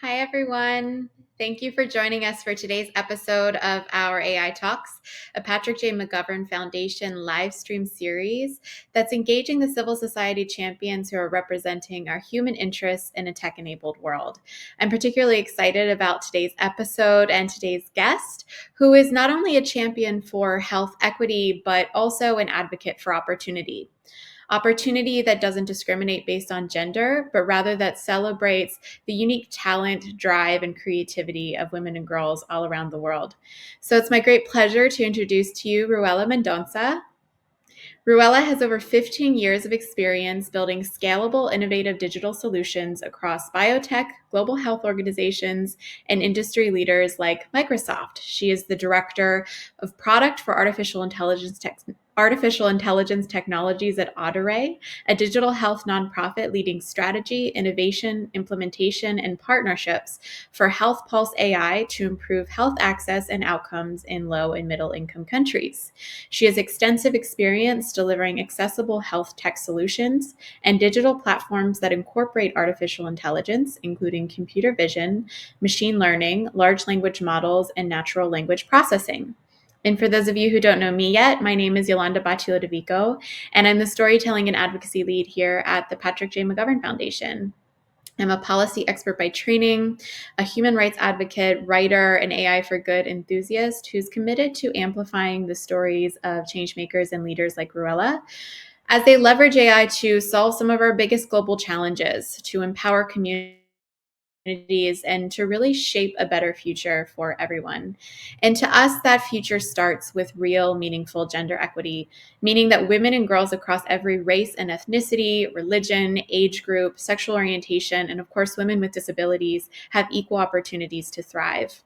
Hi, everyone. Thank you for joining us for today's episode of our AI Talks, a Patrick J. McGovern Foundation live stream series that's engaging the civil society champions who are representing our human interests in a tech-enabled world. I'm particularly excited about today's episode and today's guest, who is not only a champion for health equity, but also an advocate for opportunity. Opportunity that doesn't discriminate based on gender, but rather that celebrates the unique talent, drive, and creativity of women and girls all around the world. So it's my great pleasure to introduce to you Rouella Mendonca. Rouella has over 15 years of experience building scalable, innovative digital solutions across biotech, global health organizations, and industry leaders like Microsoft. She is the director of product for artificial intelligence technologies at Audere, a digital health nonprofit leading strategy, innovation, implementation, and partnerships for Health Pulse AI to improve health access and outcomes in low and middle income countries. She has extensive experience delivering accessible health tech solutions and digital platforms that incorporate artificial intelligence, including computer vision, machine learning, large language models, and natural language processing. And for those of you who don't know me yet, my name is Yolanda Botti-Lodovico, and I'm the Storytelling and Advocacy Lead here at the Patrick J. McGovern Foundation. I'm a policy expert by training, a human rights advocate, writer, and AI for good enthusiast who's committed to amplifying the stories of changemakers and leaders like Rouella as they leverage AI to solve some of our biggest global challenges, to empower communities, and to really shape a better future for everyone. And to us, that future starts with real, meaningful gender equity, meaning that women and girls across every race and ethnicity, religion, age group, sexual orientation, and of course, women with disabilities have equal opportunities to thrive.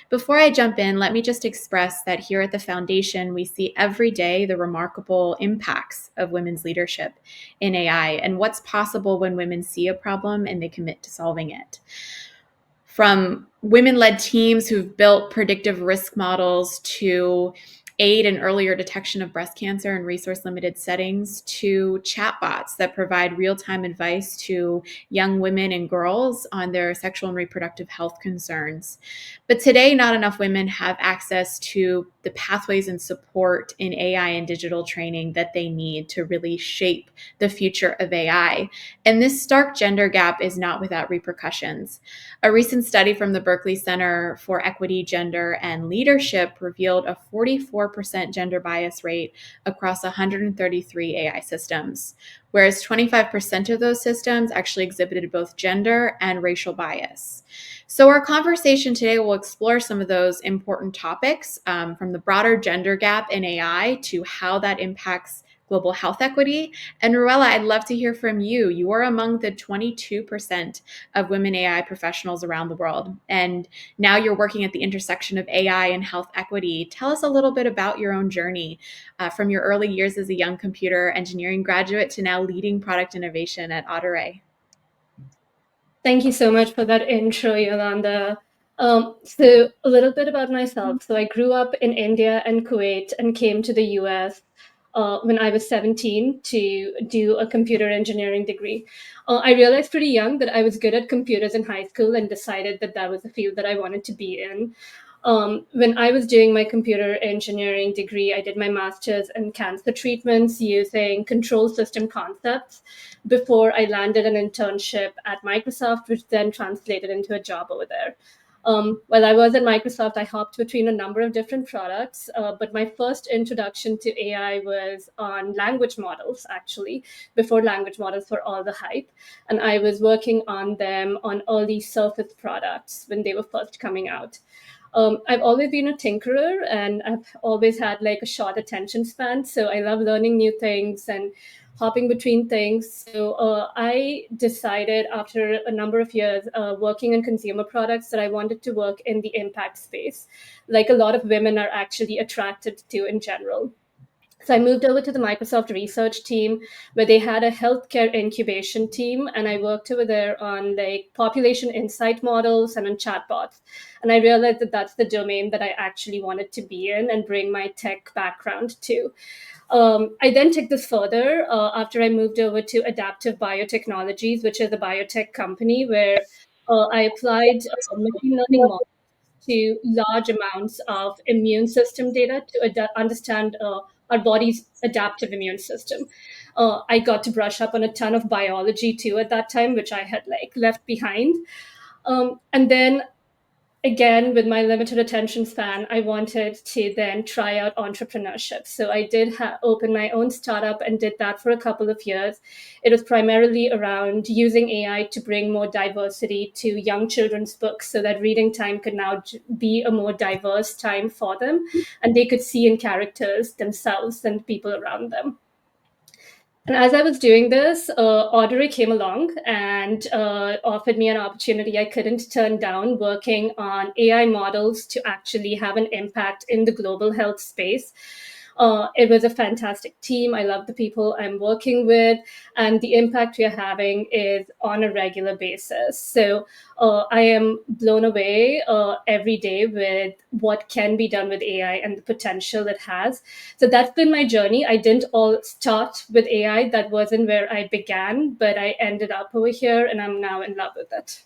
Before I jump in, let me just express that here at the Foundation, we see every day the remarkable impacts of women's leadership in AI and what's possible when women see a problem and they commit to solving it. From women-led teams who've built predictive risk models to aid in earlier detection of breast cancer in resource-limited settings, to chatbots that provide real-time advice to young women and girls on their sexual and reproductive health concerns. But today, not enough women have access to the pathways and support in AI and digital training that they need to really shape the future of AI. And this stark gender gap is not without repercussions. A recent study from the Berkeley Center for Equity, Gender, and Leadership revealed a 44% gender bias rate across 133 AI systems, whereas 25% of those systems actually exhibited both gender and racial bias. So our conversation today will explore some of those important topics, from the broader gender gap in AI to how that impacts global health equity. And Rouella, I'd love to hear from you. You are among the 22% of women AI professionals around the world. And now you're working at the intersection of AI and health equity. Tell us a little bit about your own journey from your early years as a young computer engineering graduate to now leading product innovation at Audere. Thank you so much for that intro, Yolanda. So a little bit about myself. So I grew up in India and Kuwait and came to the US when I was 17 to do a computer engineering degree. I realized pretty young that I was good at computers in high school and decided that that was the field that I wanted to be in. When I was doing my computer engineering degree, I did my master's in cancer treatments using control system concepts before I landed an internship at Microsoft, which then translated into a job over there. While I was at Microsoft, I hopped between a number of different products, but my first introduction to AI was on language models, actually, before language models were all the hype. And I was working on them on early Surface products when they were first coming out. I've always been a tinkerer and I've always had like a short attention span. So I love learning new things and hopping between things. So I decided after a number of years working in consumer products that I wanted to work in the impact space, like a lot of women are actually attracted to in general. So I moved over to the Microsoft research team where they had a healthcare incubation team, and I worked over there on like population insight models and on chatbots. And I realized that that's the domain that I actually wanted to be in and bring my tech background to. I then took this further after I moved over to Adaptive Biotechnologies, which is a biotech company where I applied machine learning models to large amounts of immune system data to understand our body's adaptive immune system. I got to brush up on a ton of biology too at that time, which I had like left behind. And then again, with my limited attention span, I wanted to then try out entrepreneurship. So I did open my own startup and did that for a couple of years. It was primarily around using AI to bring more diversity to young children's books so that reading time could now be a more diverse time for them and they could see in characters themselves and people around them. And as I was doing this, Audere came along and offered me an opportunity I couldn't turn down, working on AI models to actually have an impact in the global health space. It was a fantastic team. I love the people I'm working with, and the impact we are having is on a regular basis. So I am blown away every day with what can be done with AI and the potential it has. So that's been my journey. I didn't all start with AI. That wasn't where I began, but I ended up over here and I'm now in love with it.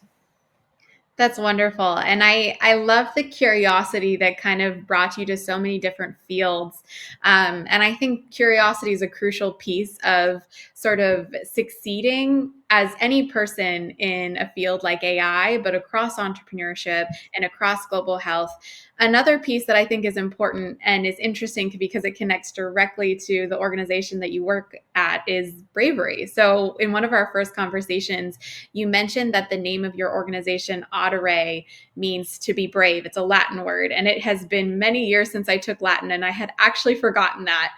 That's wonderful. And I love the curiosity that kind of brought you to so many different fields. And I think curiosity is a crucial piece of sort of succeeding as any person in a field like AI, but across entrepreneurship and across global health. Another piece that I think is important and is interesting because it connects directly to the organization that you work at is bravery. So, in one of our first conversations, you mentioned that the name of your organization, Audere, means to be brave. It's a Latin word, and it has been many years since I took Latin, and I had actually forgotten that,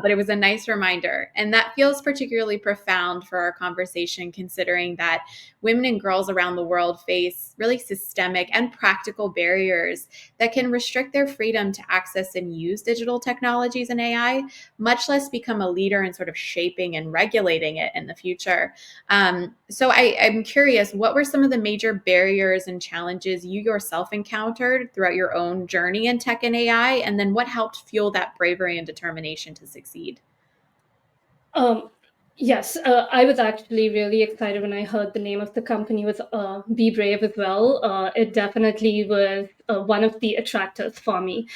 but it was a nice reminder. And that feels particularly profound for our conversation, considering that women and girls around the world face really systemic and practical barriers that can restrict their freedom to access and use digital technologies and AI, much less become a leader in sort of shaping and regulating it in the future. So I'm curious, what were some of the major barriers and challenges you yourself encountered throughout your own journey in tech and AI? And then what helped fuel that bravery and determination to succeed? Um, yes, I was actually really excited when I heard the name of the company was Be Brave as well. It definitely was one of the attractors for me.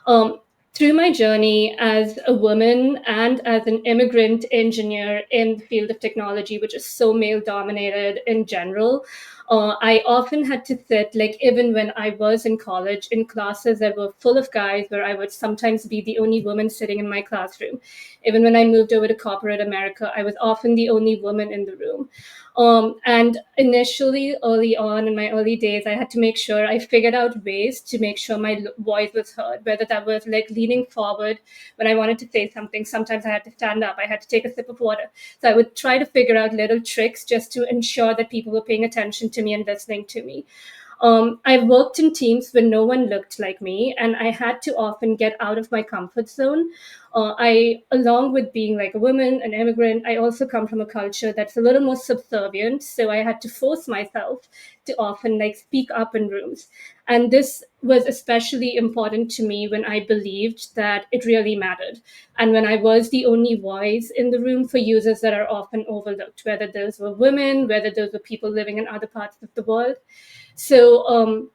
Um, Through my journey as a woman and as an immigrant engineer in the field of technology, which is so male dominated in general, I often had to sit, like, even when I was in college, in classes that were full of guys, where I would sometimes be the only woman sitting in my classroom. Even when I moved over to corporate America, I was often the only woman in the room. And initially, early on in my early days, I had to make sure I figured out ways to make sure my voice was heard, whether that was like leaning forward when I wanted to say something. Sometimes I had to stand up, I had to take a sip of water. So I would try to figure out little tricks just to ensure that people were paying attention to me and listening to me. I've worked in teams where no one looked like me, and I had to often get out of my comfort zone. Along with being like a woman, an immigrant, I also come from a culture that's a little more subservient. So I had to force myself to often like speak up in rooms. And this was especially important to me when I believed that it really mattered. And when I was the only voice in the room for users that are often overlooked, whether those were women, whether those were people living in other parts of the world. So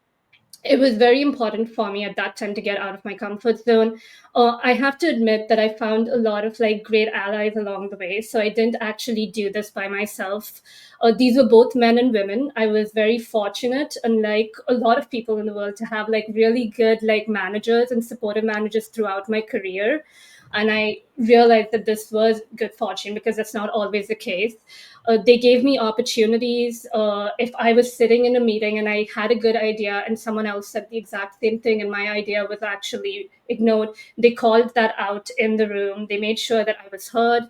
it was very important for me at that time to get out of my comfort zone. I have to admit that I found a lot of like great allies along the way. So I didn't actually do this by myself. These were both men and women. I was very fortunate, unlike a lot of people in the world, to have like really good like managers and supportive managers throughout my career. And I realized that this was good fortune because that's not always the case. They gave me opportunities. If I was sitting in a meeting and I had a good idea and someone else said the exact same thing and my idea was actually ignored, they called that out in the room. They made sure that I was heard.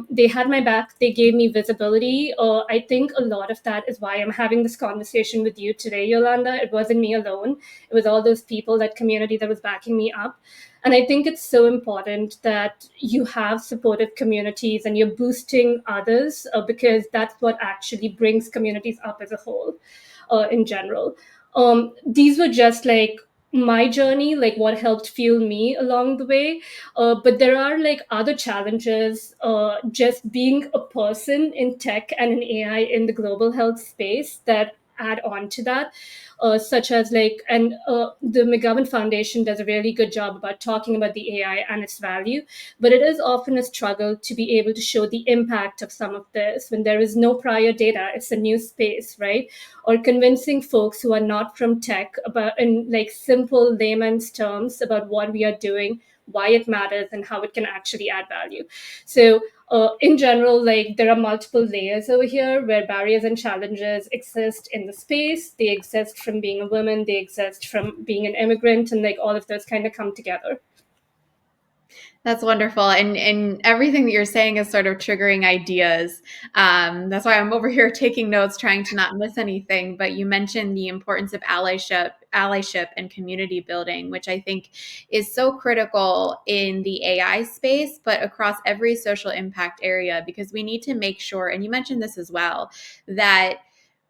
They had my back. They gave me visibility. I think a lot of that is why I'm having this conversation with you today, Yolanda. It wasn't me alone. It was all those people, that community that was backing me up. And I think it's so important that you have supportive communities and you're boosting others because that's what actually brings communities up as a whole in general. These were just like my journey, like what helped fuel me along the way. But there are like other challenges, just being a person in tech and in AI in the global health space that add on to that, such as like, and the McGovern Foundation does a really good job about talking about the AI and its value, but it is often a struggle to be able to show the impact of some of this when there is no prior data. It's a new space, right? Or convincing folks who are not from tech about, in like simple layman's terms, about what we are doing, why it matters, and how it can actually add value. So in general, like there are multiple layers over here where barriers and challenges exist in the space. They exist from being a woman, they exist from being an immigrant, and like all of those kind of come together. That's wonderful. And everything that you're saying is sort of triggering ideas. That's why I'm over here taking notes, trying to not miss anything. But you mentioned the importance of allyship and community building, which I think is so critical in the AI space, but across every social impact area, because we need to make sure, and you mentioned this as well, that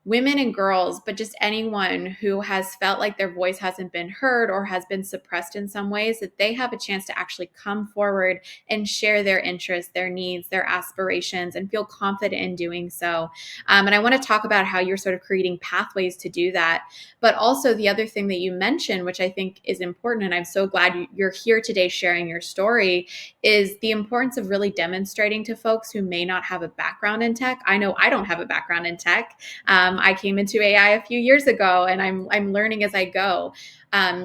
women and girls, but just anyone who has felt like their voice hasn't been heard or has been suppressed in some ways, that they have a chance to actually come forward and share their interests, their needs, their aspirations, and feel confident in doing so. And I want to talk about how you're sort of creating pathways to do that. But also, the other thing that you mentioned, which I think is important, and I'm so glad you're here today sharing your story, is the importance of really demonstrating to folks who may not have a background in tech. I know I don't have a background in tech. I came into AI a few years ago, and I'm learning as I go.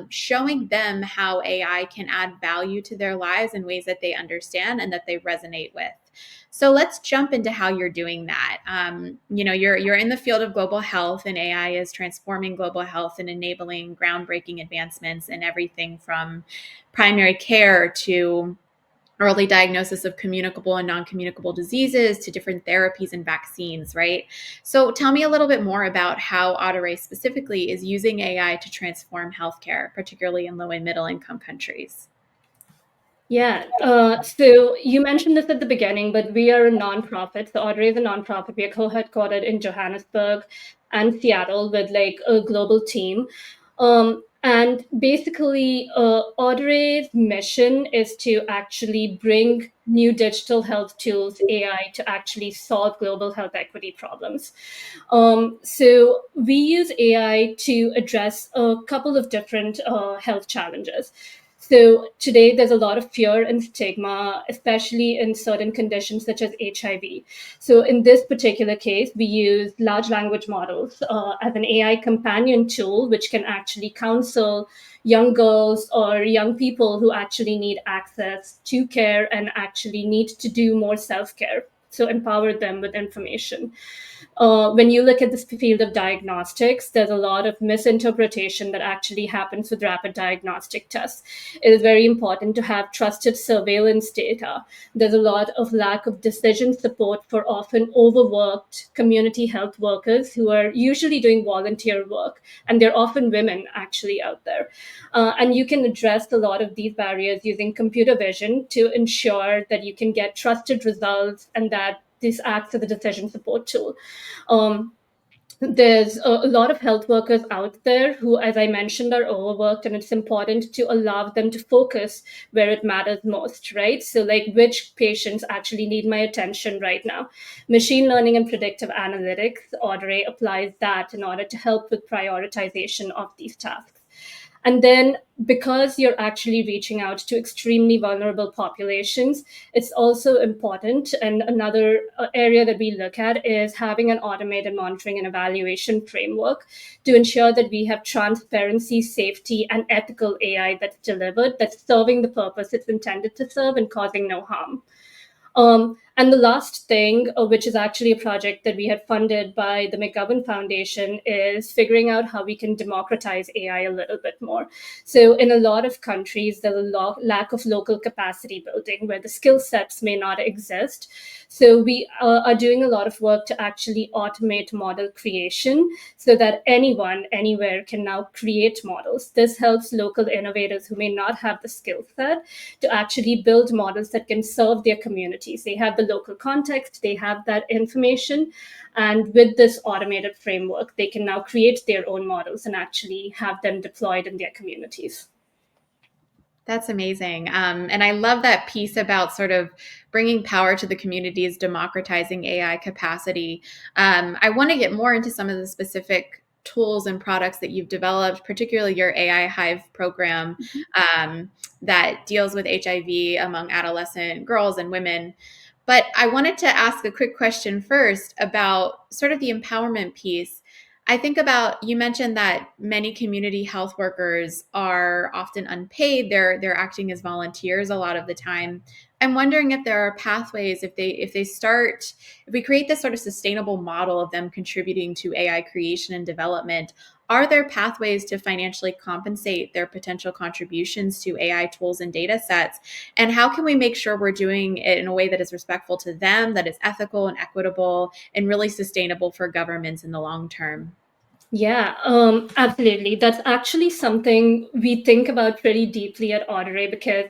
Showing them how AI can add value to their lives in ways that they understand and that they resonate with. So let's jump into how you're doing that. You're in the field of global health, and AI is transforming global health and enabling groundbreaking advancements in everything from primary care to early diagnosis of communicable and non-communicable diseases to different therapies and vaccines, right? So tell me a little bit more about how Audere specifically is using AI to transform healthcare, particularly in low and middle income countries. Yeah. So you mentioned this at the beginning, but we are a nonprofit. So Audrey is a nonprofit. We are co-headquartered in Johannesburg and Seattle with like a global team. And basically, Audrey's mission is to actually bring new digital health tools, AI, to actually solve global health equity problems. So we use AI to address a couple of different health challenges. So today there's a lot of fear and stigma, especially in certain conditions such as HIV. So in this particular case, we use large language models as an AI companion tool, which can actually counsel young girls or young people who actually need access to care and actually need to do more self-care. so empower them with information. When you look at this field of diagnostics, there's a lot of misinterpretation that actually happens with rapid diagnostic tests. It is very important to have trusted surveillance data. There's a lot of lack of decision support for often overworked community health workers who are usually doing volunteer work, and they're often women actually out there. And you can address a lot of these barriers using computer vision to ensure that you can get trusted results and that this acts as a decision support tool. Um, there's a lot of health workers out there who, as I mentioned, are overworked, and it's important to allow them to focus where it matters most, right? So, like, which patients actually need my attention right now? Machine learning and predictive analytics, Audere applies that in order to help with prioritization of these tasks. And then, because you're actually reaching out to extremely vulnerable populations, it's also important. And another area that we look at is having an automated monitoring and evaluation framework to ensure that we have transparency, safety, and ethical AI that's delivered, that's serving the purpose it's intended to serve and causing no harm. And the last thing, which is actually a project that we had funded by the McGovern Foundation, is figuring out how we can democratize AI a little bit more. So, in a lot of countries, there's a lack of local capacity building where the skill sets may not exist. So, we are doing a lot of work to actually automate model creation so that anyone, anywhere can now create models. This helps local innovators who may not have the skill set to actually build models that can serve their communities. They have the local context, they have that information, and with this automated framework, they can now create their own models and actually have them deployed in their communities. That's amazing. And I love that piece about sort of bringing power to the communities, democratizing AI capacity. I want to get more into some of the specific tools and products that you've developed, particularly your AI Hive program that deals with HIV among adolescent girls and women. But I wanted to ask a quick question first about sort of the empowerment piece. I think about, you mentioned that many community health workers are often unpaid. They're acting as volunteers a lot of the time. I'm wondering if there are pathways, if we create this sort of sustainable model of them contributing to AI creation and development, are there pathways to financially compensate their potential contributions to AI tools and data sets? And how can we make sure we're doing it in a way that is respectful to them, that is ethical and equitable, and really sustainable for governments in the long term? Yeah, absolutely. That's actually something we think about pretty deeply at Audere because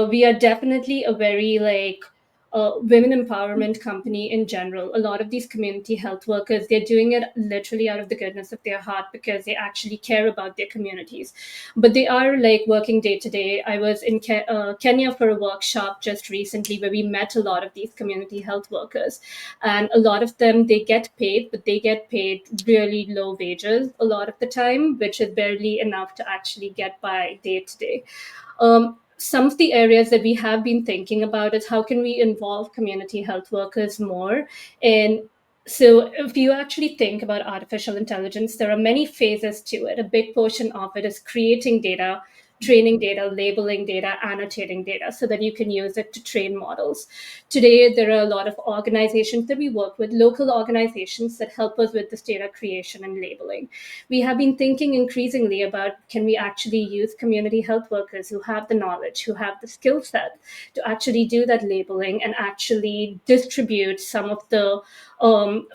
we are definitely a very women empowerment company in general. A lot of these community health workers, they're doing it literally out of the goodness of their heart because they actually care about their communities. But they are like working day to day. I was in Kenya for a workshop just recently where we met a lot of these community health workers, and a lot of them, they get paid, but they get paid really low wages a lot of the time, which is barely enough to actually get by day to day. Some of the areas that we have been thinking about is how can we involve community health workers more in. So if you actually think about artificial intelligence, there are many phases to it. A big portion of it is creating data, training data, labeling data, annotating data so that you can use it to train models. Today, there are a lot of organizations that we work with, local organizations that help us with this data creation and labeling. We have been thinking increasingly about, can we actually use community health workers who have the knowledge, who have the skill set to actually do that labeling and actually distribute some of the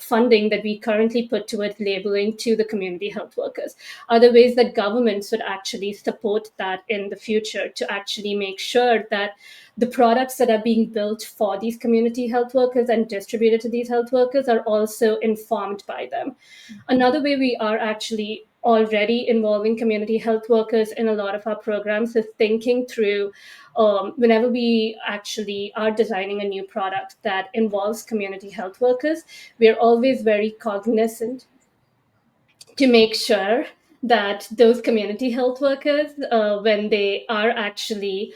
funding that we currently put towards labeling to the community health workers. Are there ways that governments would actually support that in the future to actually make sure that the products that are being built for these community health workers and distributed to these health workers are also informed by them? Another way we are actually already involving community health workers in a lot of our programs is thinking through, whenever we actually are designing a new product that involves community health workers, we are always very cognizant to make sure that those community health workers, when they are actually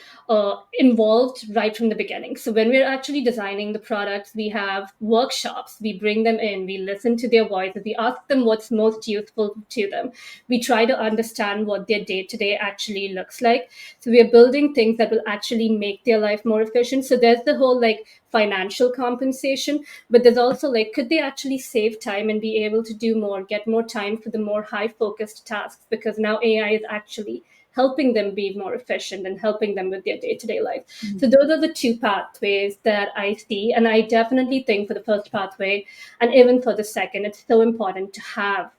involved right from the beginning. So when we're actually designing the products, we have workshops, we bring them in, we listen to their voices, we ask them what's most useful to them. We try to understand what their day-to-day actually looks like. So we are building things that will actually make their life more efficient. So there's the whole like financial compensation, but there's also like, could they actually save time and be able to do more, get more time for the more high focused tasks, because now AI is actually helping them be more efficient and helping them with their day-to-day life. So those are the two pathways that I see. And I definitely think for the first pathway, and even for the second, it's so important to have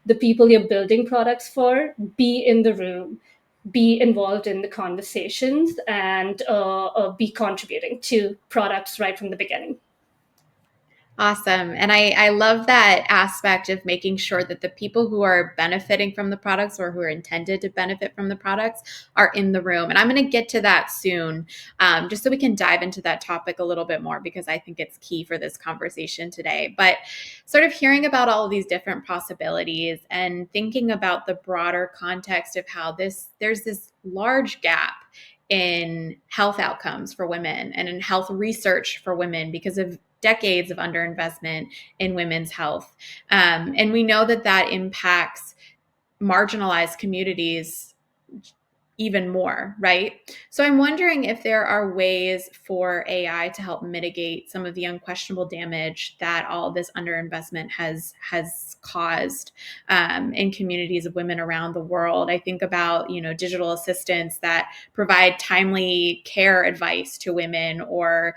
the people you're building products for be in the room, be involved in the conversations, and be contributing to products right from the beginning. Awesome. And I love that aspect of making sure that the people who are benefiting from the products or who are intended to benefit from the products are in the room. And I'm going to get to that soon, just so we can dive into that topic a little bit more, because I think it's key for this conversation today. But sort of hearing about all of these different possibilities and thinking about the broader context of how there's this large gap in health outcomes for women and in health research for women because of decades of underinvestment in women's health. And we know that that impacts marginalized communities even more, right? So I'm wondering if there are ways for AI to help mitigate some of the unquestionable damage that all this underinvestment has caused in communities of women around the world. I think about, digital assistants that provide timely care advice to women, or,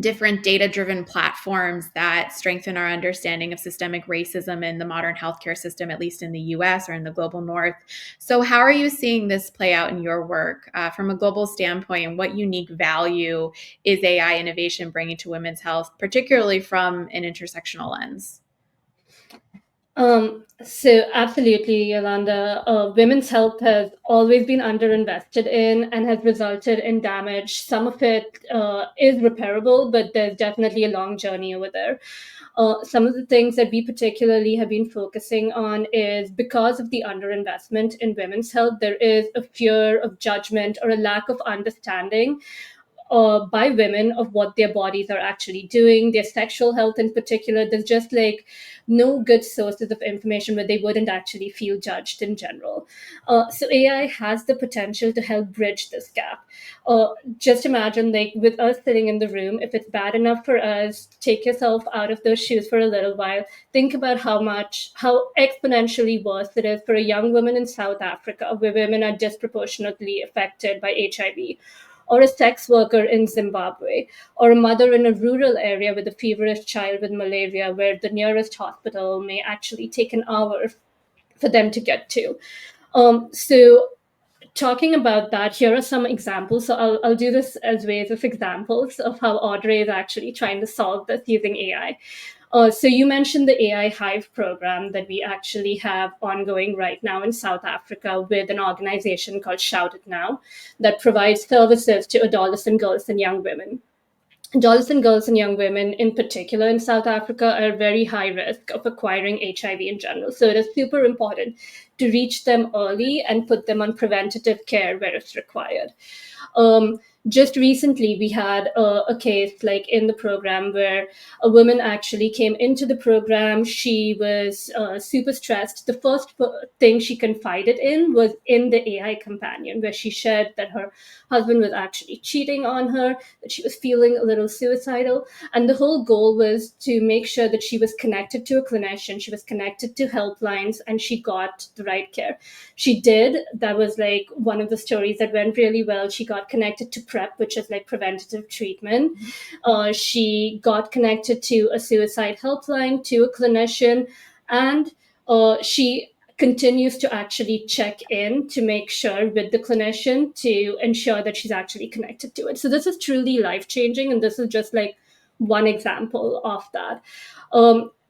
different data-driven platforms that strengthen our understanding of systemic racism in the modern healthcare system, at least in the US or in the global north. So how are you seeing this play out in your work from a global standpoint? What unique value is AI innovation bringing to women's health, particularly from an intersectional lens? So absolutely, Yolanda. Women's health has always been underinvested in and has resulted in damage. Some of it is repairable, but there's definitely a long journey over there. Some of the things that we particularly have been focusing on is because of the underinvestment in women's health, there is a fear of judgment or a lack of understanding by women of what their bodies are actually doing, their sexual health in particular. There's just like no good sources of information where they wouldn't actually feel judged in general. So AI has the potential to help bridge this gap. Just imagine, like, with us sitting in the room, if it's bad enough for us, take yourself out of those shoes for a little while. Think about how exponentially worse it is for a young woman in South Africa, where women are disproportionately affected by HIV, or a sex worker in Zimbabwe, or a mother in a rural area with a feverish child with malaria, where the nearest hospital may actually take an hour for them to get to. So, talking about that, here are some examples. So, I'll do this as ways of examples of how Audere is actually trying to solve this using AI. So you mentioned the AI Hive program that we actually have ongoing right now in South Africa with an organization called Shout It Now that provides services to adolescent girls and young women. Adolescent girls and young women, in particular in South Africa, are very high risk of acquiring HIV in general. So it is super important to reach them early and put them on preventative care where it's required. Um, just recently, we had a case like in the program where a woman actually came into the program. She was super stressed. The first thing she confided in was in the AI companion, where she shared that her husband was actually cheating on her, that she was feeling a little suicidal. And the whole goal was to make sure that she was connected to a clinician, she was connected to helplines, and she got the right care. She did. That was like one of the stories that went really well. She got connected to PrEP, which is like preventative treatment. She got connected to a suicide helpline, to a clinician, and she continues to actually check in to make sure with the clinician to ensure that she's actually connected to it. So this is truly life changing, and this is just like one example of that.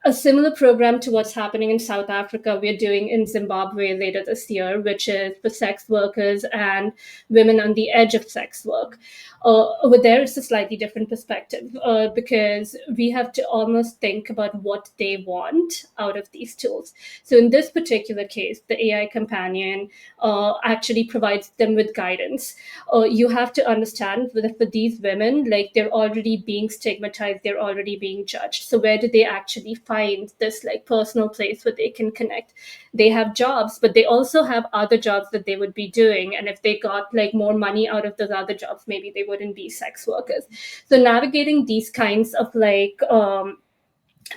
A similar program to what's happening in South Africa, we're doing in Zimbabwe later this year, which is for sex workers and women on the edge of sex work. Over there, it's a slightly different perspective because we have to almost think about what they want out of these tools. So in this particular case, the AI companion actually provides them with guidance. You have to understand that for these women, like, they're already being stigmatized, they're already being judged. So where do they actually find find this like personal place where they can connect. They have jobs, but they also have other jobs that they would be doing, and if they got like more money out of those other jobs, maybe they wouldn't be sex workers. So navigating these kinds of like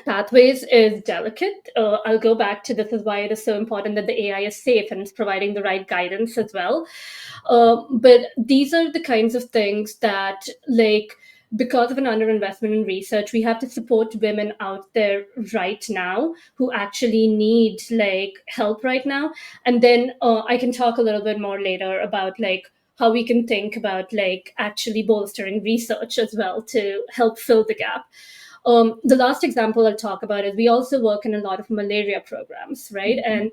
pathways is delicate. I'll go back to this is why it is so important that the AI is safe and it's providing the right guidance as well. But these are the kinds of things that, like, because of an underinvestment in research, we have to support women out there right now who actually need like help right now. And then I can talk a little bit more later about like how we can think about like actually bolstering research as well to help fill the gap. The last example I'll talk about is we also work in a lot of malaria programs, right? And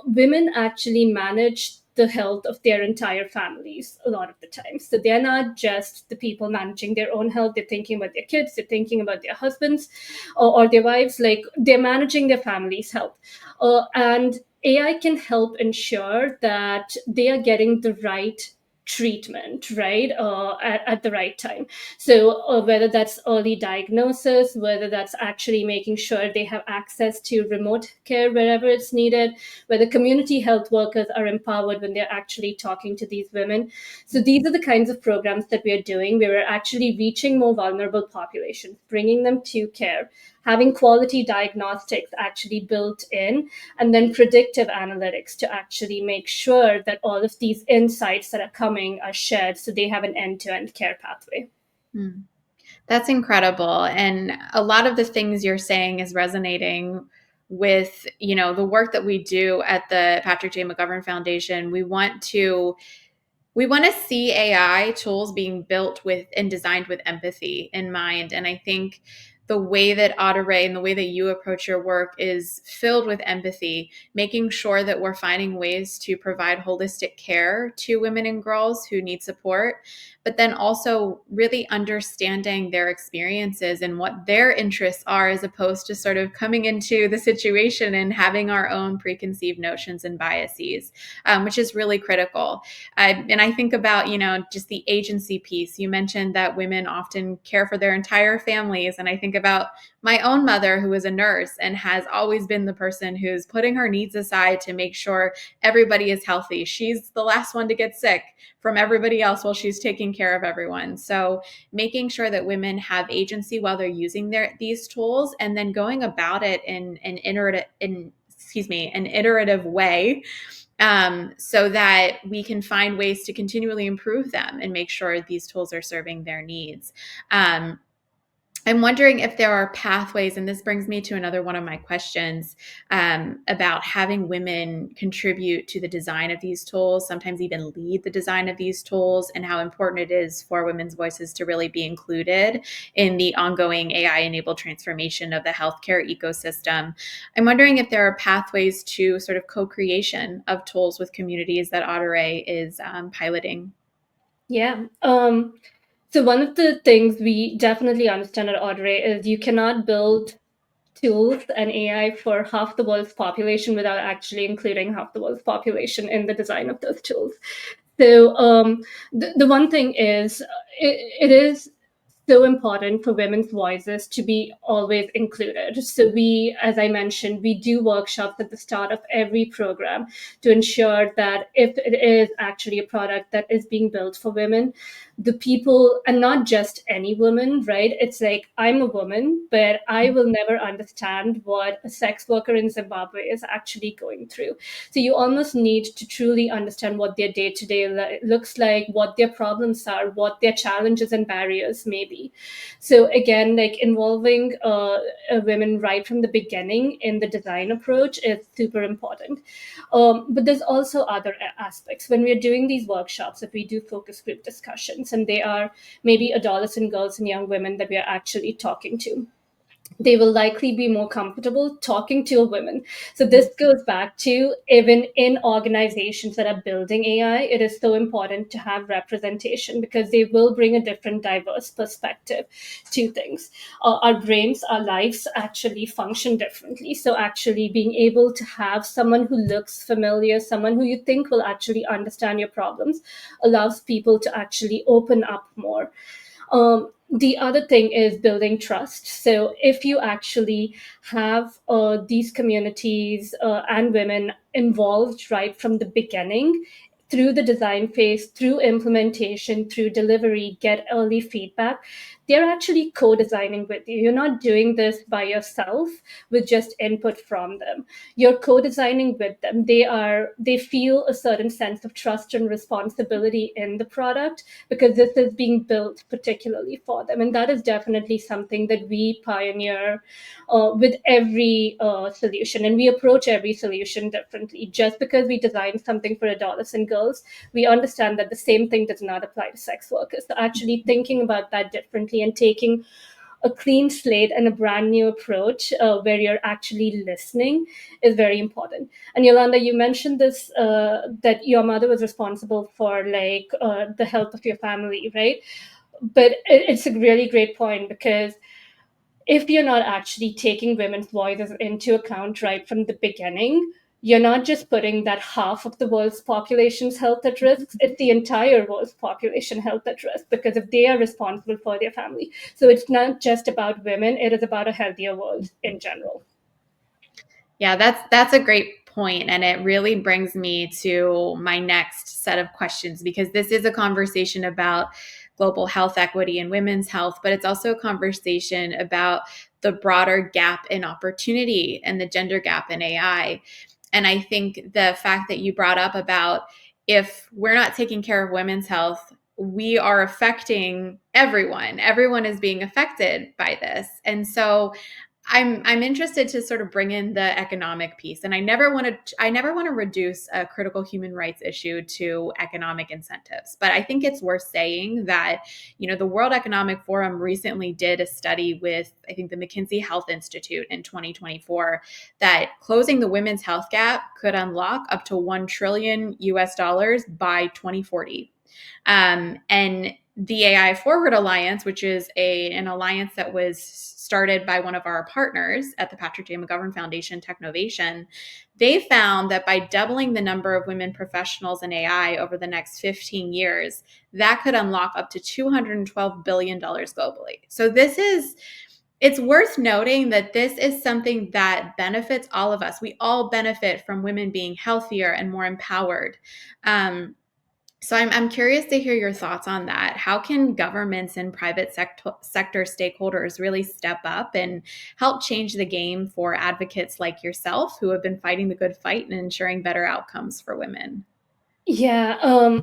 women actually manage the health of their entire families a lot of the time. So they're not just the people managing their own health, they're thinking about their kids, they're thinking about their husbands or their wives, like they're managing their family's health. And AI can help ensure that they are getting the right treatment, right, at the right time. So whether that's early diagnosis, whether that's actually making sure they have access to remote care wherever it's needed, whether community health workers are empowered when they're actually talking to these women. So these are the kinds of programs that we are doing. We are actually reaching more vulnerable populations, bringing them to care, having quality diagnostics actually built in, and then predictive analytics to actually make sure that all of these insights that are coming are shared so they have an end-to-end care pathway. Mm. That's incredible. And a lot of the things you're saying is resonating with, the work that we do at the Patrick J. McGovern Foundation. We want to see AI tools being built with and designed with empathy in mind. And I think the way that Audere and the way that you approach your work is filled with empathy, making sure that we're finding ways to provide holistic care to women and girls who need support, but then also really understanding their experiences and what their interests are, as opposed to sort of coming into the situation and having our own preconceived notions and biases, which is really critical. And I think about, just the agency piece. You mentioned that women often care for their entire families. And I think about my own mother, who is a nurse and has always been the person who's putting her needs aside to make sure everybody is healthy. She's the last one to get sick from everybody else while she's taking care of everyone. So making sure that women have agency while they're using these tools, and then going about it in an iterative way, so that we can find ways to continually improve them and make sure these tools are serving their needs. I'm wondering if there are pathways, and this brings me to another one of my questions, about having women contribute to the design of these tools, sometimes even lead the design of these tools, and how important it is for women's voices to really be included in the ongoing AI-enabled transformation of the healthcare ecosystem. I'm wondering if there are pathways to sort of co-creation of tools with communities that Audere is piloting. Yeah. So one of the things we definitely understand at Audere is you cannot build tools and AI for half the world's population without actually including half the world's population in the design of those tools. So the one thing is it is so important for women's voices to be always included. So we, as I mentioned, we do workshops at the start of every program to ensure that if it is actually a product that is being built for women, the people, and not just any woman, right? It's like, I'm a woman, but I will never understand what a sex worker in Zimbabwe is actually going through. So you almost need to truly understand what their day-to-day looks like, what their problems are, what their challenges and barriers may be. So again, like involving women right from the beginning in the design approach is super important. But there's also other aspects. When we're doing these workshops, if we do focus group discussions, and they are maybe adolescent girls and young women that we are actually talking to, they will likely be more comfortable talking to a woman. So this goes back to, even in organizations that are building AI, it is so important to have representation because they will bring a different, diverse perspective to things. Our brains, our lives actually function differently. So actually being able to have someone who looks familiar, someone who you think will actually understand your problems, allows people to actually open up more. The other thing is building trust. So if you actually have these communities and women involved right from the beginning, through the design phase, through implementation, through delivery, get early feedback, they're actually co-designing with you. You're not doing this by yourself with just input from them. You're co-designing with them. They feel a certain sense of trust and responsibility in the product because this is being built particularly for them. And that is definitely something that we pioneer with every solution. And we approach every solution differently. Just because we design something for adolescent girls, we understand that the same thing does not apply to sex workers. So actually thinking about that differently and taking a clean slate and a brand new approach where you're actually listening is very important. And Yolanda, you mentioned this that your mother was responsible for the health of your family, right? But it's a really great point because if you're not actually taking women's voices into account right from the beginning, you're not just putting that half of the world's population's health at risk, it's the entire world's population health at risk because if they are responsible for their family. So it's not just about women, it is about a healthier world in general. Yeah, that's a great point, and it really brings me to my next set of questions because this is a conversation about global health equity and women's health, but it's also a conversation about the broader gap in opportunity and the gender gap in AI. And I think the fact that you brought up about if we're not taking care of women's health, we are affecting everyone. Everyone is being affected by this. And so I'm interested to sort of bring in the economic piece, and I never want to reduce a critical human rights issue to economic incentives. But I think it's worth saying that the World Economic Forum recently did a study with I think the McKinsey Health Institute in 2024 that closing the women's health gap could unlock up to $1 trillion by 2040. And the AI Forward Alliance, which is an alliance that was started by one of our partners at the Patrick J. McGovern Foundation, Technovation, they found that by doubling the number of women professionals in AI over the next 15 years, that could unlock up to $212 billion globally. So it's worth noting that this is something that benefits all of us. We all benefit from women being healthier and more empowered. So I'm curious to hear your thoughts on that. How can governments and private sector stakeholders really step up and help change the game for advocates like yourself who have been fighting the good fight and ensuring better outcomes for women? Yeah,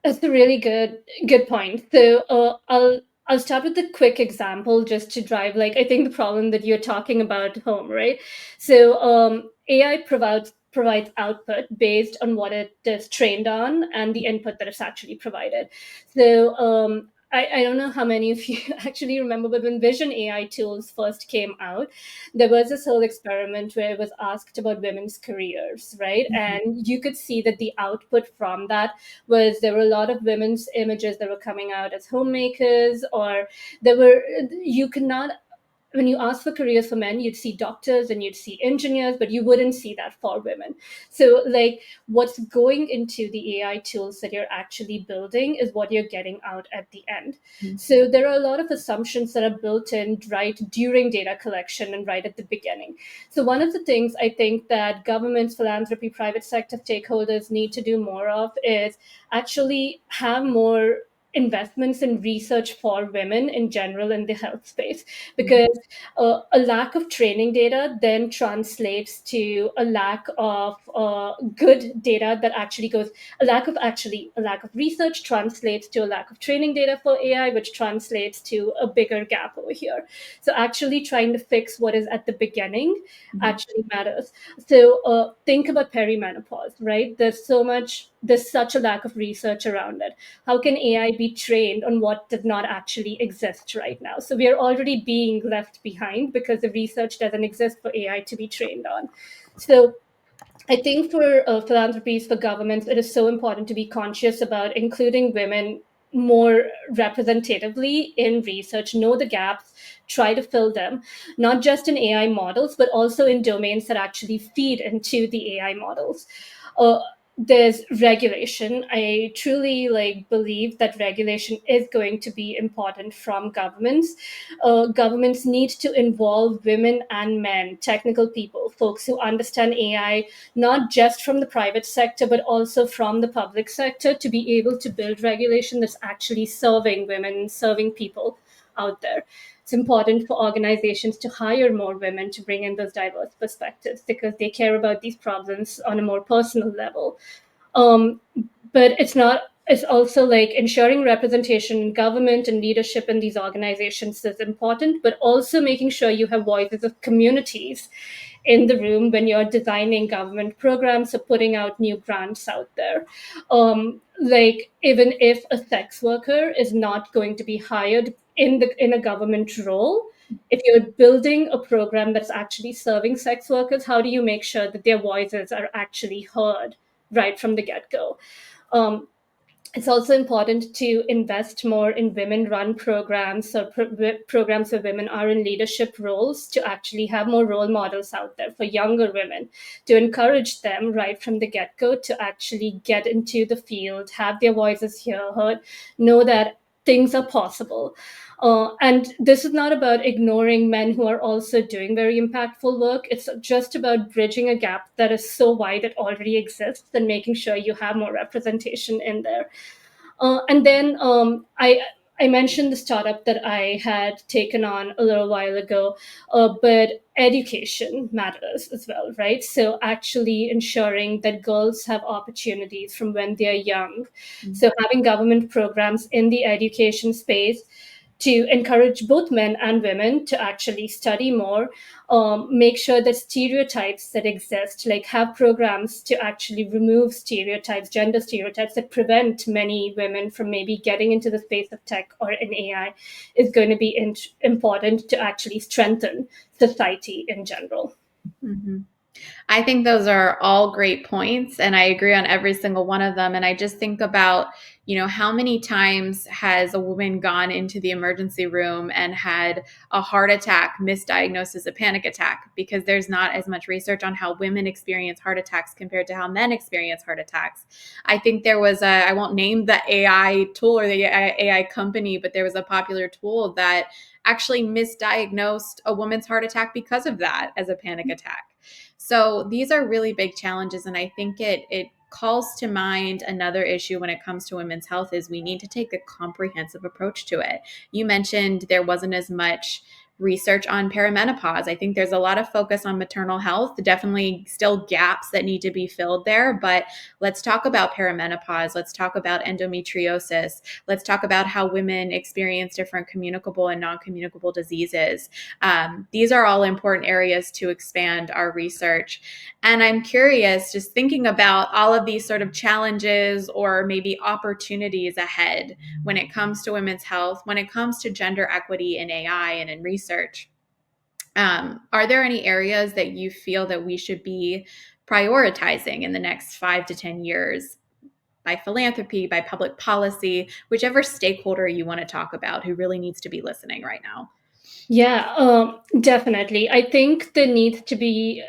that's a really good point. So I'll start with a quick example just to drive I think the problem that you're talking about home, right? So AI provides output based on what it is trained on and the input that it's actually provided. So I don't know how many of you actually remember, but when Vision AI tools first came out, there was this whole experiment where it was asked about women's careers, right? And you could see that the output from that was there were a lot of women's images that were coming out as homemakers, or there were you could not when you ask for careers for men, you'd see doctors and you'd see engineers, but you wouldn't see that for women. So, what's going into the AI tools that you're actually building is what you're getting out at the end. So, there are a lot of assumptions that are built in right during data collection and right at the beginning. So, one of the things I think that governments, philanthropy, private sector stakeholders need to do more of is actually have more investments in research for women in general in the health space because a lack of training data then translates to a lack of good data that actually goes a lack of research translates to a lack of training data for AI, which translates to a bigger gap over here. So actually trying to fix what is at the beginning actually matters. So think about perimenopause, right? There's such a lack of research around it. How can AI be trained on what does not actually exist right now? So we are already being left behind because the research doesn't exist for AI to be trained on. So I think for philanthropies, for governments, it is so important to be conscious about including women more representatively in research, know the gaps, try to fill them, not just in AI models, but also in domains that actually feed into the AI models. Uh, there's regulation. I truly believe that regulation is going to be important from governments. Governments need to involve women and men, technical people, folks who understand AI, not just from the private sector, but also from the public sector, to be able to build regulation that's actually serving women, serving people out there. It's important for organizations to hire more women to bring in those diverse perspectives because they care about these problems on a more personal level. um, but it's also ensuring representation in government and leadership in these organizations is important, but also making sure you have voices of communities in the room when you're designing government programs or putting out new grants out there. Even if a sex worker is not going to be hired in a government role, if you're building a program that's actually serving sex workers, how do you make sure that their voices are actually heard right from the get-go? Um, it's also important to invest more in women-run programs or programs where women are in leadership roles, to actually have more role models out there for younger women, to encourage them right from the get-go to actually get into the field, have their voices heard, know that things are possible. And this is not about ignoring men who are also doing very impactful work. It's just about bridging a gap that is so wide it already exists and making sure you have more representation in there. And then I mentioned the startup that I had taken on a little while ago, but education matters as well, right? So actually ensuring that girls have opportunities from when they're young. Mm-hmm. So having government programs in the education space to encourage both men and women to actually study more, make sure that stereotypes that exist, like have programs to actually remove stereotypes, gender stereotypes that prevent many women from maybe getting into the space of tech or in AI, is going to be important to actually strengthen society in general. Mm-hmm. I think those are all great points, and I agree on every single one of them. And I just think about, how many times has a woman gone into the emergency room and had a heart attack misdiagnosed as a panic attack, because there's not as much research on how women experience heart attacks compared to how men experience heart attacks. I think there was I won't name the AI tool or the AI company, but there was a popular tool that actually misdiagnosed a woman's heart attack because of that as a panic attack. So these are really big challenges. And I think it calls to mind another issue when it comes to women's health is we need to take a comprehensive approach to it. You mentioned there wasn't as much research on perimenopause. I think there's a lot of focus on maternal health, definitely still gaps that need to be filled there, but let's talk about perimenopause. Let's talk about endometriosis. Let's talk about how women experience different communicable and non-communicable diseases. These are all important areas to expand our research. And I'm curious, just thinking about all of these sort of challenges or maybe opportunities ahead when it comes to women's health, when it comes to gender equity in AI and in research. Are there any areas that you feel that we should be prioritizing in the next 5 to 10 years, by philanthropy, by public policy, whichever stakeholder you want to talk about who really needs to be listening right now? Yeah, definitely. I think there needs to be.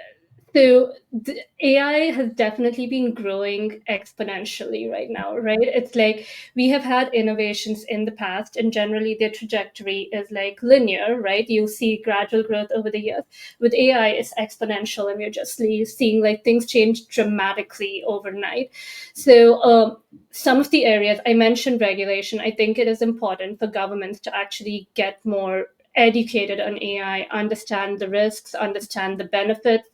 So the AI has definitely been growing exponentially right now, right? It's like we have had innovations in the past, and generally their trajectory is linear, right? You'll see gradual growth over the years. With AI, it's exponential, and we're just seeing things change dramatically overnight. So some of the areas I mentioned, regulation, I think it is important for governments to actually get more educated on AI, understand the risks, understand the benefits,